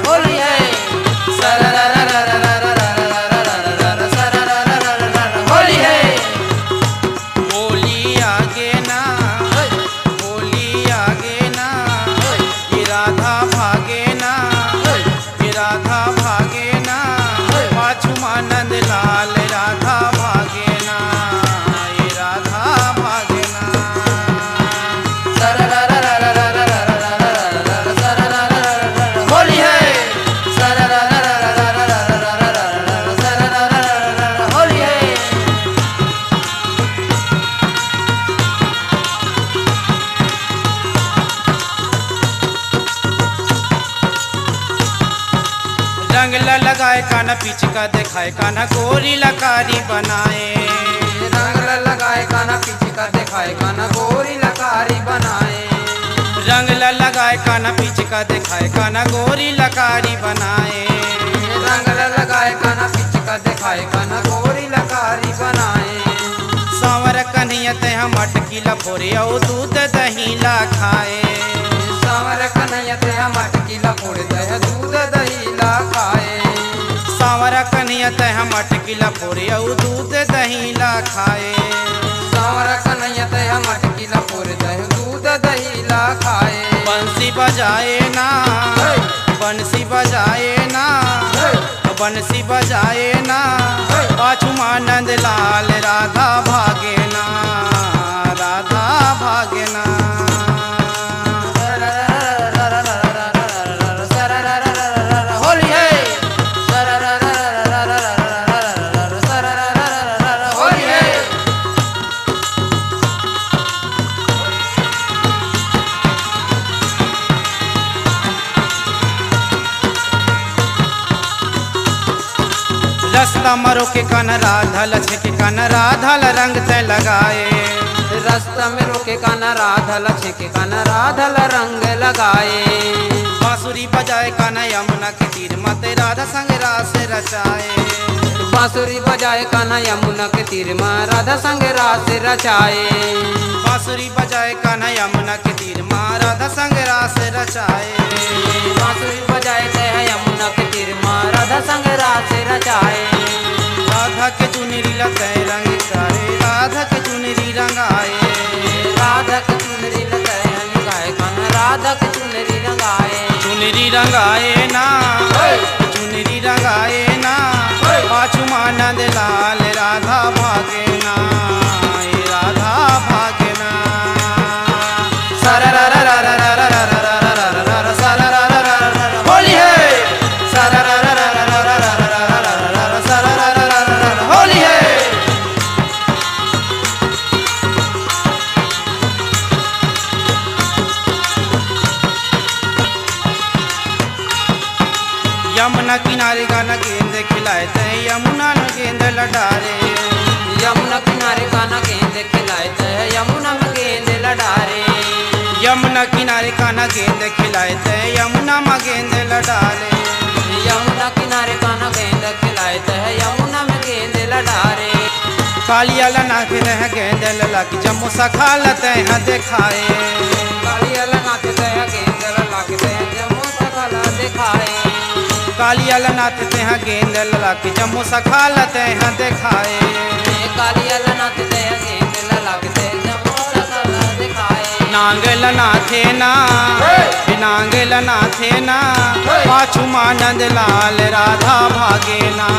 होली है होली है होली आगे ना होली आगे ना ये राधा भागे ना ये राधा भागे ना पाछू आनंद लाल राधा भागे ना ये राधा भागे ना होली है होली है रंग लगाए काना पीछे का दिखाए काना गोरी लकारी बनाए रंग लगाए काना पीछे का दिखाए काना गोरी लकारी बनाए रंग लगाए काना पीछे का दिखाए काना गोरी लकारी बनाए रंग लगाए काना पीछे का दिखाए काना गोरी लकारी बनाए सांवर कन्हैया हम अटकी लफोरे और दूध दही ला खाए सांवर कन्हैया ते हम अटकी लफोड़े दह दूध दही ला खाए सांवर कन्हैया हम अटकी लफोरे और दूध दही ला खाए सांवर कन्हैया ते हम अटकी लफोड़े दह दूध दही ला खाए बंसी बजाए ना बंसी बजाए ना बंसी बजाए ना पाछू आनंद लाल राधा भागे ना राधा भागे ना होली है होली है रास्ता मरो के कान राधा लछे के कान राधा ल रंग ते लगाए रास्ता में रोके काना राधा लछे के काना राधा ला रंग लगाए बांसुरी बजाए काना यमुना के तीर मते राधा संग रास रचाए बांसुरी बजाए काना यमुना के तीर माँ राधा संग रास रचाए बांसुरी बजाए काना यमुना के तीर माँ राधा संग रास रचाए बांसुरी बजाए ते यमुना के तीर माँ राधा संग रास रचाए राधा के चुनरी लते रंग करे राधा के चुनरी रंगाए राधा के चुनरी लगाए लगाए काना राधा के चुनरी रंगाए चुनरी रंगाए ना चुनरी रंगाए ना पाछू आनंद लाल राधा भागे ना ये राधा भागे ना होली है होली है यमुना किनारे गाना गेंद खिलाए थे यमुना न गेंद लडारे यमुना किनारे काना गेंद खिलाए थे यमुना में गेंद लडारे यमुना किनारे काना गेंद खिलाए थे यमुना में गेंद लडारे यमुना किनारे काना गेंद खिलाए थे यमुना में गेंद लडारे कालिया लना के रह गेंद लला की जम्मू सखालत हैं दिखाए कालिया लनाथ ते गेंद लला के ते जम्मू सखला दिखाए कालिया लनाथ ते गेंद लला की जम्मू सखालत हैं दिखाए कालिया लनाथ ते गेंद लला के ते जम्मू सखला दिखाए नांग लना थे ना नांग लना थे ना पाछू आनंद लाल राधा भागे ना